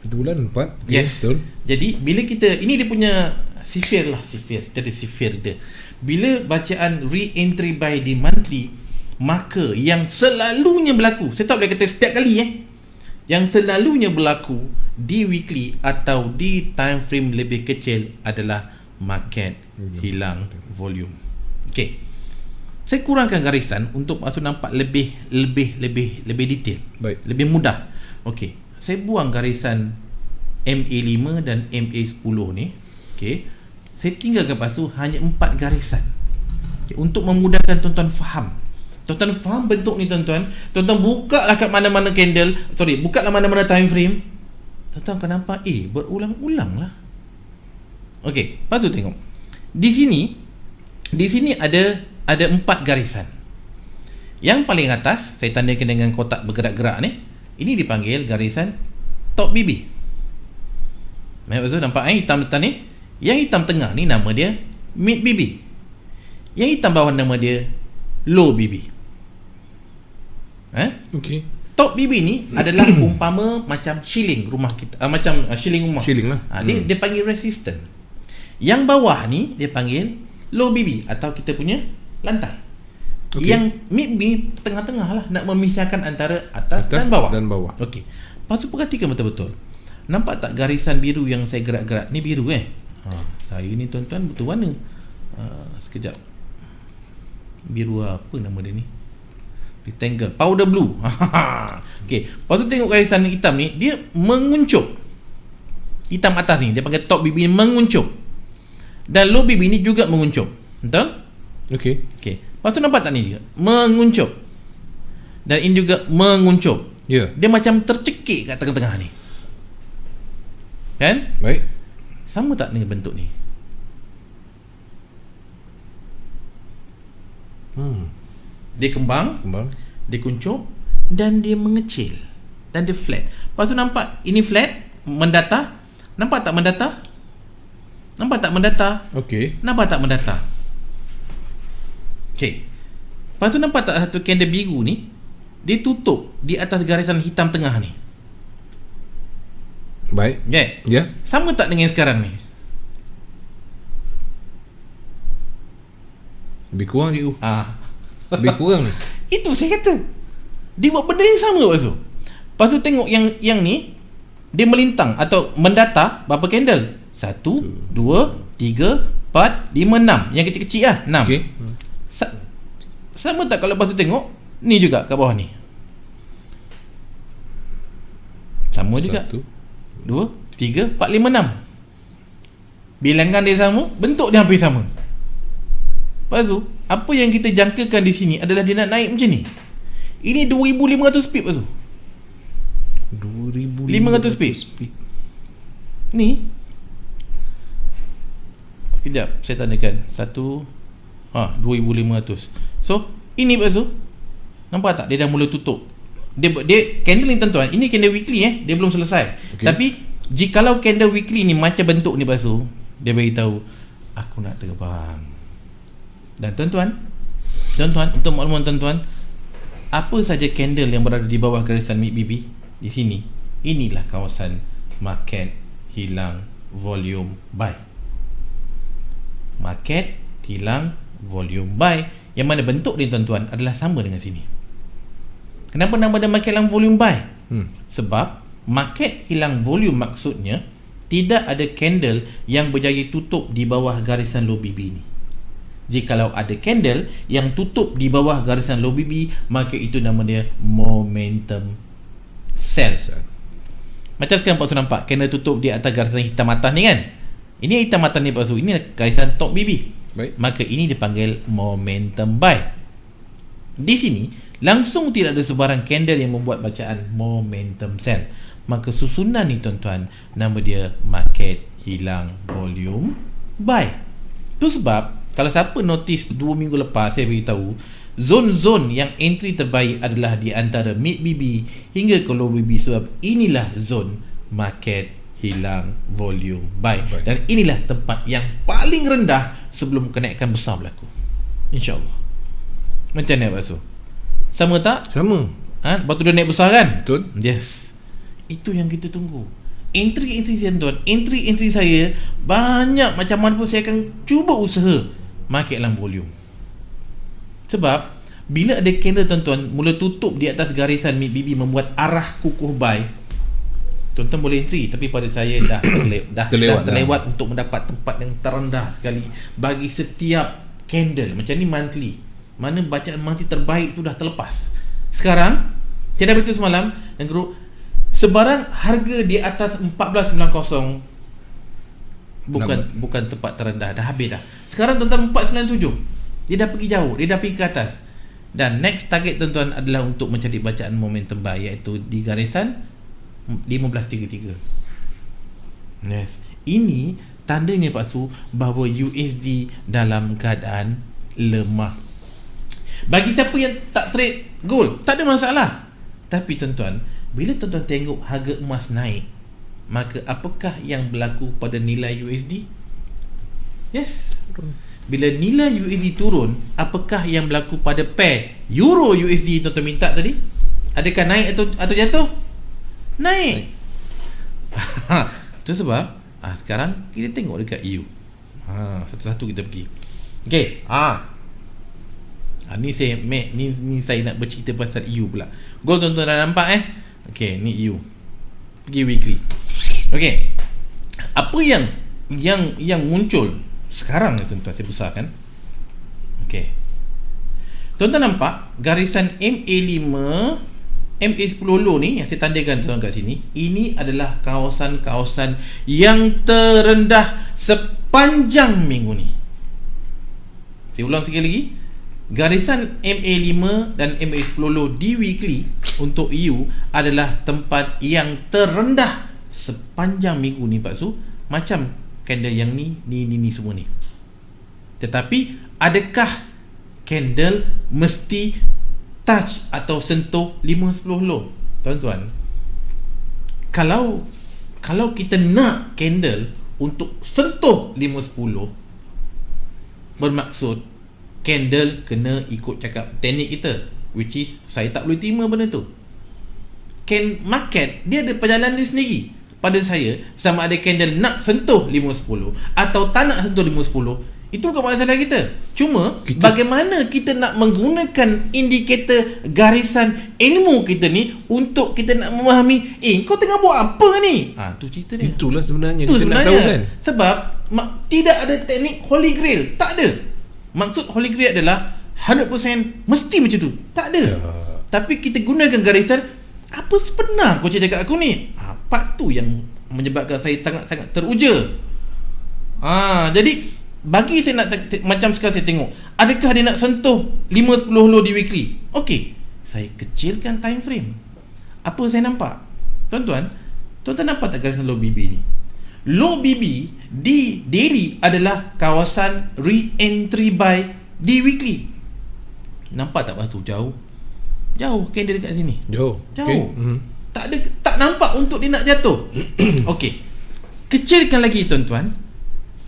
1 bulan 4. Yes, betul. Jadi bila kita, ini dia punya sifir. Dia ada sifir dia. bila bacaan re-entry buy di monthly, maka yang selalunya berlaku, saya tak boleh kata setiap kali yang selalunya berlaku di weekly atau di time frame lebih kecil adalah market hilang volume. Okey. Saya kurangkan garisan untuk maksud nampak lebih detail. Baik. Lebih mudah. Okey. Saya buang garisan MA5 dan MA10 ni. Okey. Saya tinggalkan lepas tu hanya 4 garisan. Okay. Untuk memudahkan tuan-tuan faham. Tuan-tuan faham bentuk ni tuan-tuan. Tuan-tuan buka lah kat mana-mana candle. Buka lah mana-mana time frame. Tuan-tuan akan nampak berulang-ulang lah. Okey, lepas tu tengok. Di sini ada 4 garisan. Yang paling atas saya tandakan dengan kotak bergerak-gerak ni. Ini dipanggil garisan top BB. Maksud nampak hitam depan ni. Yang hitam tengah ni nama dia mid BB. Yang hitam bawah nama dia low BB. Okey. Top BB ni adalah umpama macam shilling rumah kita, macam shilling rumah. Shilling lah. Dia panggil resistant. Yang bawah ni dia panggil low BB atau kita punya lantai. Okay. Yang mid BB tengah-tengah lah, nak memisahkan antara atas dan bawah. Okey. Lepas tu perhatikan betul-betul. Nampak tak garisan biru yang saya gerak-gerak? Ni biru saya ni tuan-tuan betul warna. Sekejap. Biru apa nama dia ni? Rectangle, powder blue. Okey, lepas tu tengok garisan hitam ni, dia menguncup. Hitam atas ni dia panggil top BB, menguncup. Dan low BB ni juga menguncup. Betul? Okey. Lepas tu nampak tak ni dia menguncup. Dan ini juga menguncup. Ya. Dia macam tercekik kat tengah-tengah ni. Kan? Baik. Sama tak dengan bentuk ni? Dia kembang, dia kuncup dan dia mengecil dan dia flat. Lepas tu nampak ini flat, mendata. Nampak tak mendata? Okey. Nampak tak mendata? Okey. Lepas tu nampak tak satu candle biru ni, dia tutup di atas garisan hitam tengah ni. Baik. Ya. Sama tak dengan sekarang ni? Lebih kurang cikgu. Lebih kurang ni. Itu saya kata. Dia buat benda yang sama lepas tu. Lepas tu tengok yang ni, dia melintang atau mendata berapa candle? 1, 2, 3, 4, 5, 6. Yang kecil-kecil lah, 6. Okey. Sama tak kalau lepas tu tengok ni juga kat bawah ni? Sama juga. 1, 2, 3, 4, 5, 6. Bilangan dia sama, bentuk dia hampir sama. Lepas tu, apa yang kita jangkakan di sini adalah dia nak naik macam ni. Ini 2500 pip lepas tu. 2500 pip. Ni. Sekejap, saya tandakan. 2500. So, ini lepas tu, nampak tak? Dia dah mula tutup. Dia candle ni tuan-tuan, ini candle weekly dia belum selesai. Okay. Tapi jikalau candle weekly ni macam bentuk ni lepas tu, dia beritahu aku nak terbang. Dan tuan-tuan, untuk makluman tuan-tuan, apa saja candle yang berada di bawah garisan mid BB di sini, inilah kawasan market hilang volume buy. Market hilang volume buy, yang mana bentuk dia tuan-tuan adalah sama dengan sini. Kenapa nama dia market hilang volume buy? Sebab market hilang volume maksudnya tidak ada candle yang berjaya tutup di bawah garisan low BB ni. Jikalau ada candle yang tutup di bawah garisan low BB, maka itu nama dia momentum sell. Macam sekarang Pak Su nampak candle tutup di atas garisan hitam atas ni kan. Ini hitam atas ni Pak Su, ini garisan top BB. Baik. Maka ini dipanggil momentum buy. Di sini langsung tidak ada sebarang candle yang membuat bacaan momentum sell. Maka susunan ni tuan-tuan, nama dia market hilang volume buy. Itu sebab kalau siapa notice 2 minggu lepas saya beritahu, zon-zon yang entry terbaik adalah di antara mid BB hingga ke low BB, sebab inilah zon market hilang volume buy. Dan inilah tempat yang paling rendah sebelum kenaikan besar berlaku, InsyaAllah. Macam mana Pak Su? Sama tak? Sama. Batu dah naik besar kan? Betul. Yes. Itu yang kita tunggu. Entry saya tuan, entry saya banyak, macam mana pun saya akan cuba usaha marketlah volume. Sebab bila ada candle tuan-tuan mula tutup di atas garisan mid-BB membuat arah kukuh buy, tuan-tuan boleh entry, tapi pada saya dah terlewat untuk mendapat tempat yang terendah sekali bagi setiap candle. Macam ni monthly, mana bacaan monthly terbaik tu dah terlepas. Sekarang tiada betul semalam dan guru sebarang harga di atas 1490 bukan tempat terendah, dah habis dah. Sekarang tuan-tuan 497, dia dah pergi jauh, dia dah pergi ke atas. Dan next target tuan-tuan adalah untuk mencari bacaan momentum buy, iaitu di garisan 1533. Yes. Ini tandanya Pak Su bahawa USD dalam keadaan lemah. Bagi siapa yang tak trade gold, tak ada masalah. Tapi tuan-tuan, bila tuan-tuan tengok harga emas naik, maka apakah yang berlaku pada nilai USD? Yes. Bila nilai USD turun, apakah yang berlaku pada pair Euro USD tuan-tuan minta tadi? Adakah naik atau jatuh? Naik. Itu sebab sekarang kita tengok dekat EU. Satu-satu kita pergi. Okey. Ni saya nak bercerita pasal EU pula. Gold tuan-tuan dah nampak Okey, ni EU. Pergi weekly. Okey. Apa yang muncul sekarang ni tuan-tuan, saya besarkan. Okey. Tuan-tuan nampak garisan MA5, MA10 low ni yang saya tandakan tuan kat sini. Ini adalah kawasan-kawasan yang terendah sepanjang minggu ni. Saya ulang sekali lagi. Garisan MA5 dan MA10 low di weekly untuk EU adalah tempat yang terendah sepanjang minggu ni Pak Su. Macam candle yang ni semua ni. Tetapi adakah candle mesti touch atau sentuh 5-10 low? Tuan-tuan, kalau kita nak candle untuk sentuh 5-10 low, bermaksud candle kena ikut cakap teknik kita, which is saya tak boleh terima benda tu. Market dia ada perjalanan dia sendiri. Pada saya, sama ada candle nak sentuh 5-10 atau tak nak sentuh 5-10, itu bukan masalah kita. Cuma bagaimana kita nak menggunakan indikator garisan ilmu kita ni untuk kita nak memahami, kau tengah buat apa ni? Tu cerita dia. Itulah sebenarnya Itu kita sebenarnya nak tahu kan. Sebab tidak ada teknik holy grail. Tak ada. Maksud holy grail adalah 100% mesti macam tu. Tak ada. Tapi kita gunakan garisan, apa sebenar kau cerita kat aku ni? Part tu yang menyebabkan saya sangat-sangat teruja. Jadi bagi saya nak macam sekarang saya tengok, adakah dia nak sentuh 5-10 low di weekly? Okey, saya kecilkan time frame. Apa saya nampak? Tuan-tuan nampak tak garisan low BB ni? Low BB di daily adalah kawasan re-entry buy di weekly. Nampak tak waktu jauh candle dekat sini. Jauh. Okay. Tak nampak untuk dia nak jatuh. Okey. Kecilkan lagi tuan-tuan.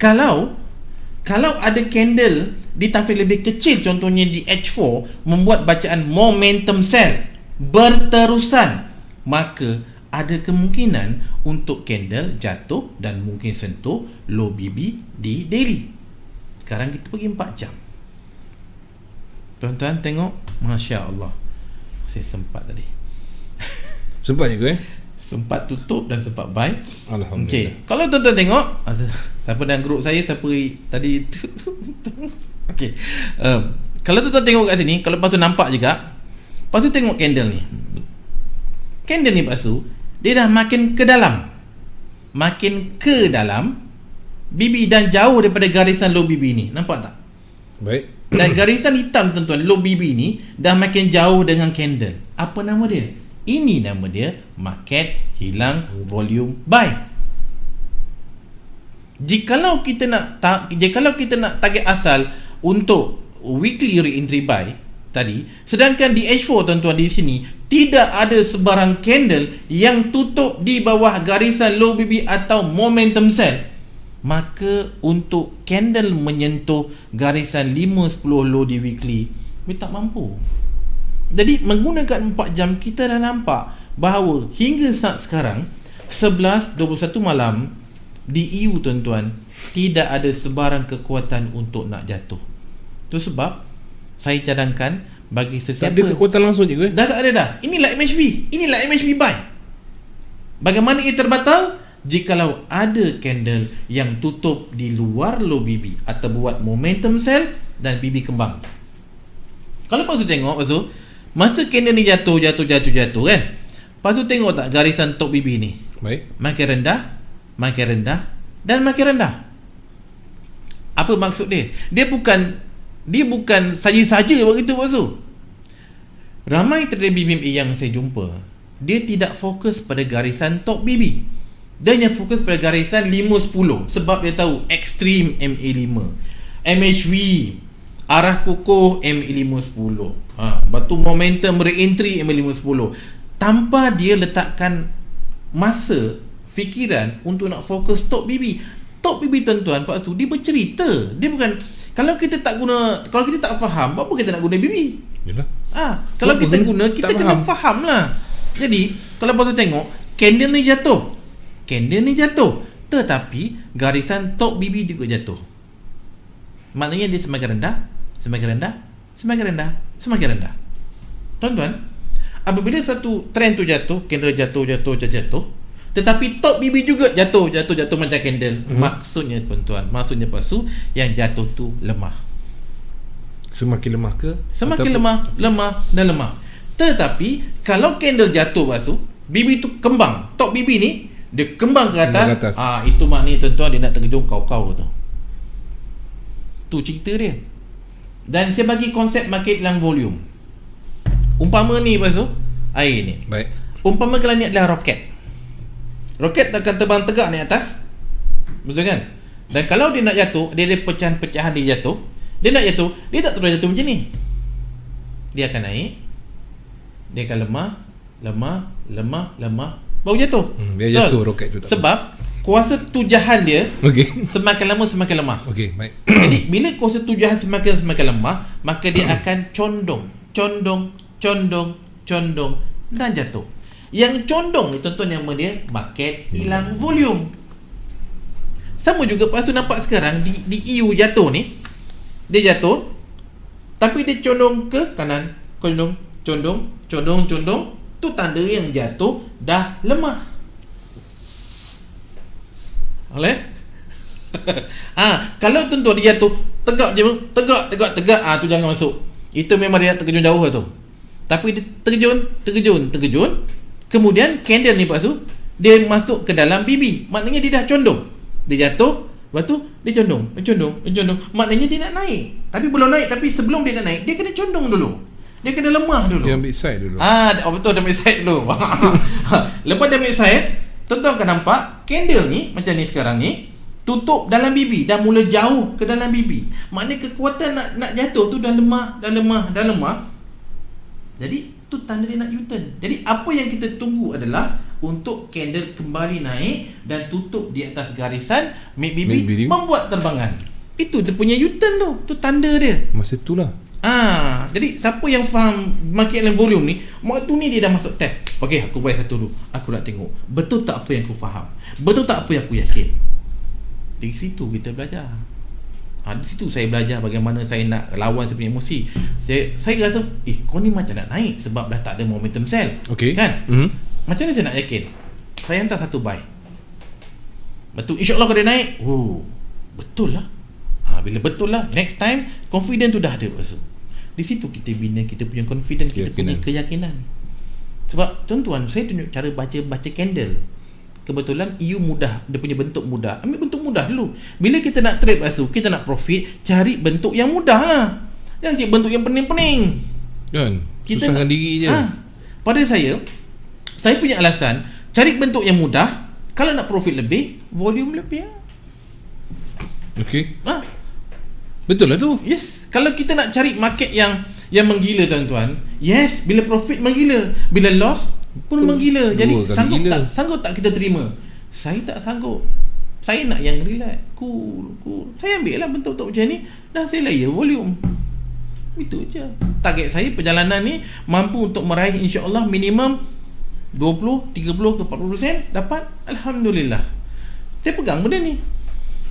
Kalau ada candle di time frame lebih kecil, contohnya di H4, membuat bacaan momentum sell berterusan, maka ada kemungkinan untuk candle jatuh dan mungkin sentuh low BB di daily. Sekarang kita pergi 4 jam. Tuan-tuan tengok, Masya Allah. Saya sempat tadi. Sempat juga Sempat tutup dan sempat buy. Alhamdulillah. Okay. Kalau tuan-tuan tengok, siapa dalam grup saya, siapa tadi tu. Okay. Kalau tuan-tuan tengok kat sini, kalau Pak Su nampak juga, Pak Su tengok candle ni. Candle ni Pak Su, dia dah makin ke dalam. Makin ke dalam BB dan jauh daripada garisan low BB ni. Nampak tak? Baik. Dan garisan hitam tuan-tuan, low BB ni dah makin jauh dengan candle. Apa nama dia? Ini nama dia market hilang volume buy. Jikalau kita nak target asal untuk weekly re-entry buy tadi, sedangkan di H4 tuan-tuan di sini tidak ada sebarang candle yang tutup di bawah garisan low BB atau momentum sell, maka untuk candle menyentuh garisan 5-10 low di weekly, kita tak mampu. Jadi menggunakan 4 jam, kita dah nampak bahawa hingga saat sekarang 11:21 malam di EU tuan-tuan, tidak ada sebarang kekuatan untuk nak jatuh. Itu sebab saya cadangkan bagi Tak sesiapa. ada kekuatan langsung je ke? Dah tak ada dah. Inilah MHV buy. Bagaimana ia terbatal? Jikalau ada candle yang tutup di luar low BB atau buat momentum sell dan BB kembang. Kalau Pak Su tengok, Pak Su, masa candle ni jatuh kan, Pak Su tengok tak garisan top BB ni? Baik. Makin rendah dan makin rendah. Apa maksud dia? Dia bukan saja-saja begitu, Pak Su. Ramai trader BBMA yang saya jumpa, dia tidak fokus pada garisan top BB. Dia hanya fokus pada garisan 5-10 sebab dia tahu ekstrim MA5, MHV, arah kukuh MA510, batu momentum re-entry MA510, tanpa dia letakkan masa fikiran untuk nak fokus top BB. Top BB tuan-tuan, Pak Su, dia bercerita. Dia bukan, kalau kita tak faham, apa kita nak guna BB? Yalah. Kalau kita guna, kita kena faham lah. Jadi kalau Pak Su tengok, candle ni jatuh, tetapi garisan top BB juga jatuh. Maknanya dia semakin rendah. Tuan-tuan, apabila satu trend tu jatuh, candle jatuh, tetapi top BB juga jatuh macam candle. Maksudnya tuan-tuan, Pak Su, yang jatuh tu lemah. Semakin lemah ke? Semakin lemah. Tetapi kalau candle jatuh, Pak Su, BB tu kembang, top BB ni dia kembang ke atas. Itu maknanya tuan-tuan, dia nak terkejut kau tu. Tu cerita dia. Dan saya bagi konsep market dalam volume. Umpama ni, Pak Su, air ni. Baik. Umpama kalau ni adalah roket takkan terbang tegak naik atas, betul kan? Dan kalau dia nak jatuh, dia ada pecahan-pecahan dia jatuh. Dia nak jatuh, dia tak terus jatuh macam ni. Dia akan naik, dia akan lemah, baru jatuh. Dia jatuh roket tu. Sebab kuasa tujahan dia semakin lama semakin lemah. Okey, baik. Jadi bila kuasa tujahan semakin lemah, maka dia akan condong dan jatuh. Yang condong ni tuan-tuan, nama dia market hilang volume. Sama juga Pak Su nampak sekarang di EU jatuh ni. Dia jatuh, tapi dia condong ke kanan, condong. Tu tanda yang jatuh dah lemah. Boleh? Kalau tuan-tuan dia jatuh tegak je, tegak, tu jangan masuk. Itu memang dia nak terjun jauh tu. Tapi dia terjun. Kemudian candle ni, Pak Su, dia masuk ke dalam BB. Maknanya dia dah condong. Dia jatuh, lepas tu dia condong. Maknanya dia nak naik. Tapi belum naik, tapi sebelum dia nak naik, dia kena condong dulu. Dia kena lemah dulu. Dia ambil side dulu. Betul, dia ambil side dulu. Lepas dia ambil side, tuan-tuan akan nampak candle ni macam ni sekarang ni tutup dalam BB, dah mula jauh ke dalam BB. Maknanya kekuatan nak jatuh tu dah lemah. Jadi tu tanda dia nak U-turn. Jadi apa yang kita tunggu adalah untuk candle kembali naik dan tutup di atas garisan MACD membuat terbangan. Itu dia punya U-turn tu. Tu tanda dia. Masa itulah. Jadi siapa yang faham market dalam volume ni, waktu ni dia dah masuk test. Okey, aku bayar satu dulu. Aku nak tengok betul tak apa yang aku faham, betul tak apa yang aku yakin. Di situ kita belajar. Di situ saya belajar bagaimana saya nak lawan saya punya emosi. Saya rasa kau ni macam nak naik sebab dah tak ada momentum sell. Okey. Kan? Macam mana saya nak yakin? Saya hantar satu buy. Betul, insya-Allah kalau dia naik. Betul lah. Bila betul lah, next time confident tu dah ada, Pak Su. Di situ kita bina kita punya confidence, kita punya keyakinan. Sebab tuan-tuan, saya tunjuk cara baca candle. Kebetulan EU mudah, dia punya bentuk mudah. Ambil bentuk mudah dulu. Bila kita nak trade, Pak Su, kita nak profit, cari bentuk yang mudah lah. Jangan cari bentuk yang pening-pening. Kan? Kita Susahkan diri je. Pada saya punya alasan cari bentuk yang mudah. Kalau nak profit lebih, volume lebih. Okey. Betul lah tu. Yes. Kalau kita nak cari market yang menggila, tuan-tuan, yes, bila profit menggila, bila loss pun menggila. Jadi sanggup tak kita terima? Saya tak sanggup. Saya nak yang relax, cool. Saya ambil lah bentuk-bentuk macam ni, dan saya layer volume. Itu je. Target saya perjalanan ni mampu untuk meraih insya-Allah minimum 20, 30 ke 40% dapat. Alhamdulillah. Saya pegang benda ni.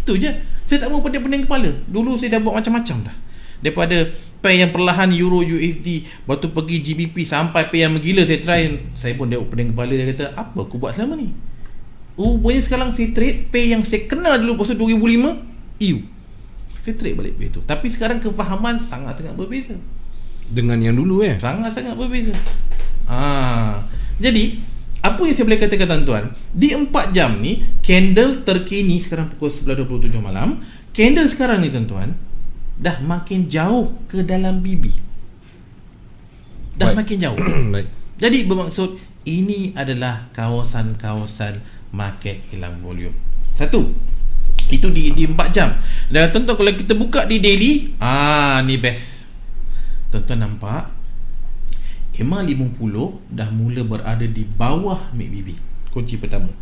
Itu je. Saya tak mau pening-pening kepala. Dulu saya dah buat macam-macam dah. Daripada pair yang perlahan Euro USD, lepas tu pergi GBP sampai pair yang menggila. Saya pun tengok pening kepala, dia kata apa aku buat selama ni. Rupanya sekarang saya trade pair yang saya kenal dulu pasal 2005 EU. Saya trade balik pair tu. Tapi sekarang kefahaman sangat-sangat berbeza dengan yang dulu sangat-sangat berbeza. Jadi apa yang saya boleh katakan tuan-tuan, di 4 jam ni candle terkini sekarang pukul 11.27 malam, candle sekarang ni tuan-tuan dah makin jauh ke dalam BB. Dah makin jauh. Jadi bermaksud ini adalah kawasan-kawasan market hilang volume. Satu, itu di 4 jam. Dan tuan-tuan kalau kita buka di daily, ni best. Tuan-tuan nampak EMA 50 dah mula berada di bawah MACD. Kunci pertama.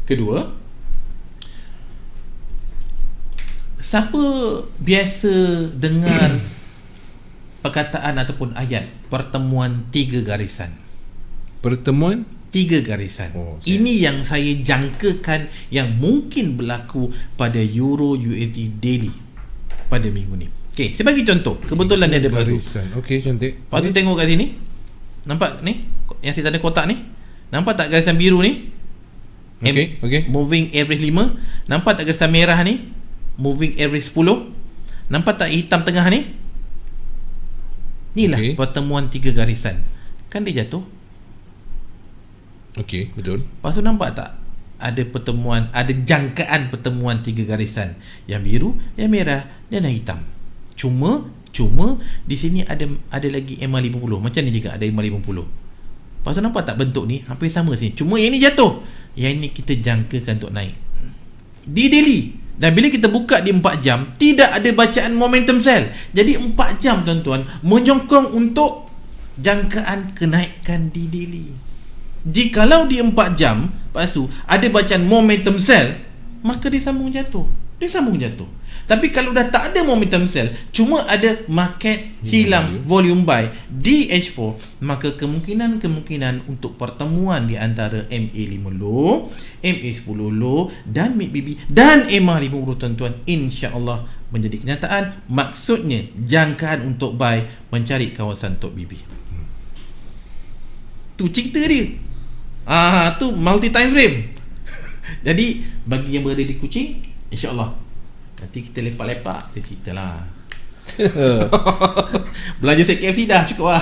Kedua, siapa biasa dengar perkataan ataupun ayat pertemuan 3 garisan? Pertemuan 3 garisan. Ini yang saya jangkakan yang mungkin berlaku pada Euro USD daily pada minggu ni. Okey, saya bagi contoh. Kebetulan dia ada garisan. Okey, cantik. Lepas tu tengok kat sini. Nampak ni? Yang saya tanda kotak ni? Nampak tak garisan biru ni? Okey. Moving average 5. Nampak tak garisan merah ni? Moving average 10. Nampak tak hitam tengah ni? Inilah pertemuan 3 garisan. Kan dia jatuh. Okey, betul. Lepas tu nampak tak? Ada pertemuan, ada jangkaan pertemuan 3 garisan. Yang biru, yang merah dan yang hitam. Cuma di sini ada lagi EMA 50. Macam ni juga ada EMA 50. Lepas tu nampak tak bentuk ni hampir sama sini. Cuma yang ni jatuh. Yang ni kita jangkakan untuk naik. Di daily. Dan bila kita buka di 4 jam, tidak ada bacaan momentum sell. Jadi 4 jam tuan-tuan menyokong untuk jangkaan kenaikan di daily. Jikalau di 4 jam Pak Su ada bacaan momentum sell, maka dia sambung jatuh. Tapi kalau dah tak ada momentum sell, cuma ada market hilang volume buy di H4, maka kemungkinan untuk pertemuan di antara MA5 low, MA10 low dan MACD dan EMA 50 tuan-tuan, insya-Allah menjadi kenyataan. Maksudnya jangkaan untuk buy mencari kawasan top BB. Tu cerita dia. Tu multi time frame. Jadi bagi yang berada di Kuching, insya-Allah nanti kita lepak-lepak, saya ceritalah. Belanja set KFC dah cukup lah.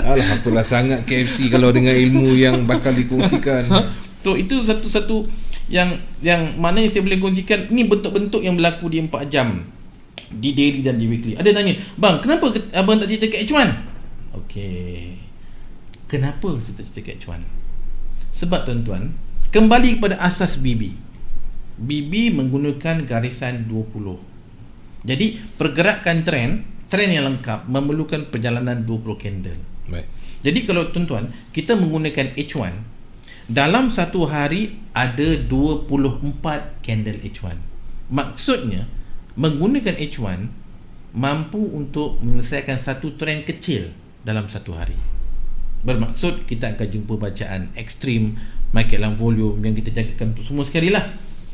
Alah, apalah sangat KFC kalau dengan ilmu yang bakal dikongsikan. So itu satu-satu yang mana yang saya boleh kongsikan. Ini bentuk-bentuk yang berlaku di 4 jam di daily dan di weekly. Ada tanya, bang, kenapa abang tak cerita ke H1? Okey, kenapa saya tak cerita ke H1? Sebab tuan-tuan, kembali kepada asas BB menggunakan garisan 20. Jadi pergerakan trend yang lengkap memerlukan perjalanan 20 candle. Baik. Jadi kalau tuan-tuan kita menggunakan H1, dalam satu hari ada 24 candle H1. Maksudnya menggunakan H1 mampu untuk menyelesaikan satu trend kecil dalam satu hari. Bermaksud kita akan jumpa bacaan ekstrim, market dalam volume yang kita jangkakan untuk semua sekali lah.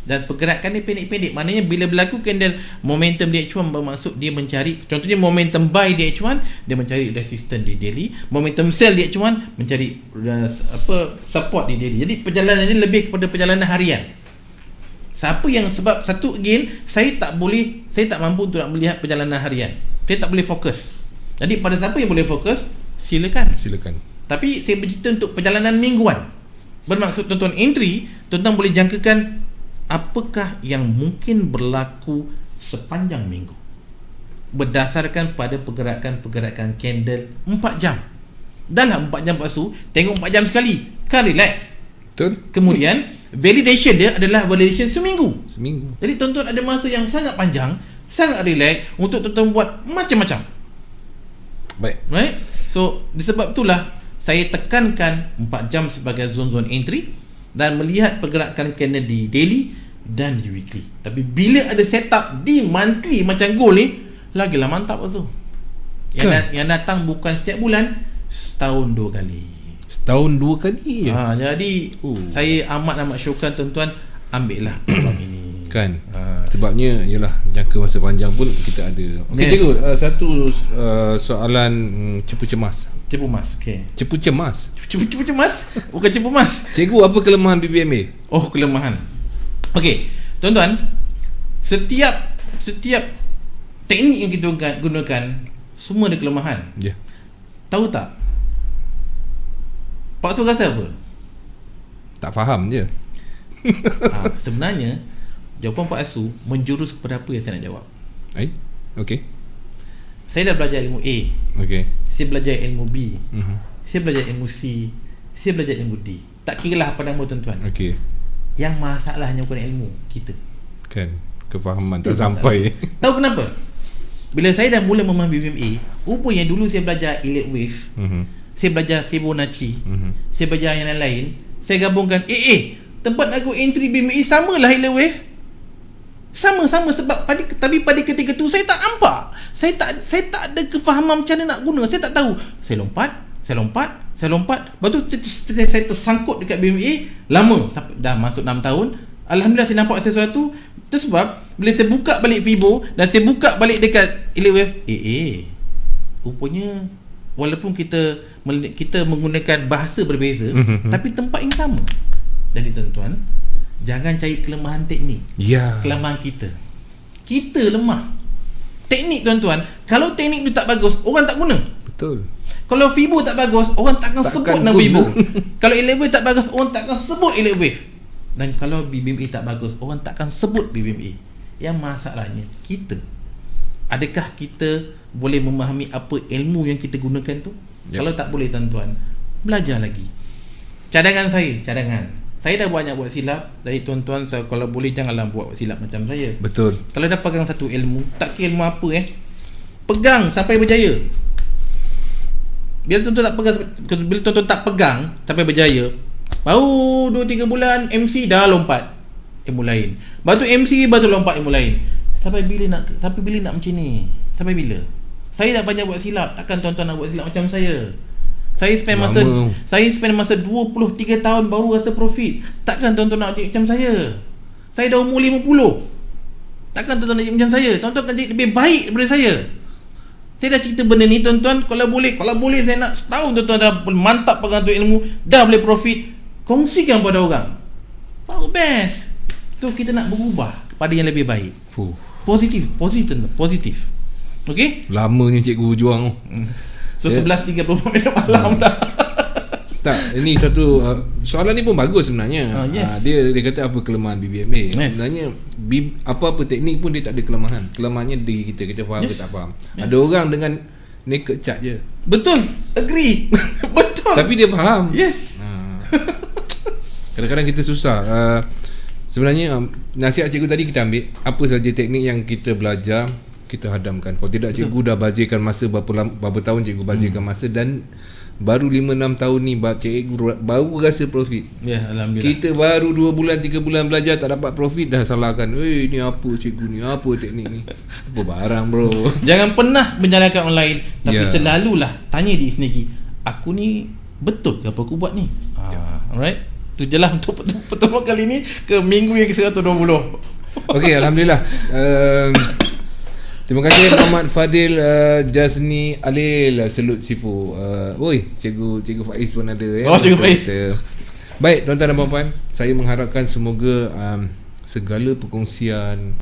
Dan pergerakan ni pendek-pendek. Maknanya bila berlaku candle momentum di H1, bermaksud dia mencari, contohnya momentum buy di H1, dia mencari resistance di daily. Momentum sell di H1 mencari support di daily. Jadi perjalanan ini lebih kepada perjalanan harian. Siapa yang, sebab satu again, saya tak mampu untuk nak melihat perjalanan harian. Saya tak boleh fokus. Jadi pada siapa yang boleh fokus, silakan. Tapi saya bercerita untuk perjalanan mingguan. Bermaksud tuan-tuan entry, tuan-tuan boleh jangkakan apakah yang mungkin berlaku sepanjang minggu berdasarkan pada pergerakan candle 4 jam. Dalam 4 jam pasu, tengok 4 jam sekali, kan relax. Betul. Kemudian validation dia adalah validation seminggu. Jadi tuan-tuan ada masa yang sangat panjang, sangat relax untuk tuan-tuan buat macam-macam. Baik. Right? So disebab itulah saya tekankan 4 jam sebagai zone-zone entry dan melihat pergerakan candle di daily dan di weekly. Tapi bila ada setup di monthly macam gold ni, lagilah mantap Azul. Yang datang bukan setiap bulan, setahun 2 kali. Ya? Jadi saya amat syurkan tuan-tuan, ambillah peluang ini. Kan. Sebabnya yalah jangka masa panjang pun kita ada. Okey, cikgu, satu soalan cepu cemas. Cepu mas. Okey. Cepu cemas. Cepu cemas? Bukan cepu mas. Cikgu, apa kelemahan BBMA? Oh, kelemahan. Okey, tuan-tuan, setiap teknik yang kita gunakan semua ada kelemahan. Ya. Yeah. Tahu tak? Pak Su rasa apa? Tak faham je. Sebenarnya jawapan Pak Asu menjurus kepada apa yang saya nak jawab. Okey. Saya dah belajar ilmu A. Okey. Saya belajar ilmu B. Mhm. Saya belajar ilmu C. Saya belajar ilmu D. Tak kiralah apa nama tuan-tuan. Okey. Yang masalahnya bukan ilmu kita. Kan kefahaman tak sampai. Tahu kenapa? Bila saya dah mula memahami BBMA, rupanya dulu saya belajar Elliott Wave. Saya belajar Fibonacci. Saya belajar yang lain-lain. Saya gabungkan tempat aku entry BMA samalah Elliott Wave. Sama-sama sebab tapi pada ketika tu saya tak nampak. Saya tak ada kefahaman macam mana nak guna. Saya tak tahu. Saya lompat. Lepas tu saya tersangkut dekat BMA lama, dah masuk 6 tahun. Alhamdulillah saya nampak sesuatu. Itu sebab bila saya buka balik Fibo dan saya buka balik dekat Elliott Wave, rupanya walaupun kita menggunakan bahasa berbeza, tapi tempat yang sama. Jadi tuan-tuan, jangan cari kelemahan teknik. Ya. Kelemahan kita lemah. Teknik tuan-tuan, kalau teknik tu tak bagus, orang tak guna. Betul. Kalau Fibo tak bagus, orang takkan sebut nama Fibo. Kalau Elliott Wave tak bagus, orang takkan sebut Elliott Wave. Dan kalau BBMA tak bagus, orang takkan sebut BBMA. Yang masalahnya kita. Adakah kita boleh memahami apa ilmu yang kita gunakan tu? Kalau tak boleh tuan-tuan, belajar lagi. Cadangan saya dah banyak buat silap. Dari tuan-tuan, kalau boleh janganlah buat silap macam saya. Betul. Kalau dah pegang satu ilmu, tak kira ilmu apa pegang sampai berjaya. Bila tuan-tuan tak pegang sampai berjaya, baru 2-3 bulan MC dah lompat ilmu lain. Lepas tu MC baru lompat ilmu lain. Sampai bila nak macam ni? Sampai bila? Saya dah banyak buat silap. Takkan tuan-tuan nak buat silap macam saya? Saya spend masa 23 tahun baru rasa profit. Takkan tuan-tuan nak jadi macam saya? Saya dah umur 50. Takkan tuan-tuan nak jadi macam saya? Tuan-tuan akan jadi lebih baik daripada saya. Saya dah cerita benda ni tuan-tuan. Kalau boleh saya nak setahun tuan-tuan dah mantap pegang tu ilmu, dah boleh profit, kongsikan pada orang. Baru best. Tu kita nak berubah kepada yang lebih baik. Positif. Okey? Lamanya cikgu berjuang. So 11.30 minit malam dah. Tak, ini satu soalan ni pun bagus sebenarnya. Yes. Dia kata apa kelemahan BBMA. Yes. Sebenarnya apa-apa teknik pun dia tak ada kelemahan. Kelemahannya diri kita faham ke tak faham. Ada orang dengan naked chart je. Betul. Agree. Betul. Tapi dia faham. Yes. Kadang-kadang kita susah. Sebenarnya nasihat cikgu tadi kita ambil apa saja teknik yang kita belajar, kita hadamkan. Kalau tidak, cikgu dah bazirkan masa berapa tahun cikgu bazirkan masa, dan baru 5-6 tahun ni cikgu baru rasa profit. Ya, alhamdulillah. Kita baru 2 bulan 3 bulan belajar tak dapat profit dah salahkan. Ni apa cikgu ni? Apa teknik ni? Apa barang bro? Jangan pernah menyalahkan orang lain, tapi selalulah tanya diri sendiri, aku ni betul ke apa aku buat ni? Alright. Tu je lah untuk pertemuan kali ni ke minggu yang ke-120. Okey, alhamdulillah. Terima kasih Muhammad Fadil Jazni Alil. Salute Sifu. Cikgu Faiz pun ada ya. Cikgu Faiz. Baik tuan-tuan dan puan-puan, saya mengharapkan semoga segala perkongsian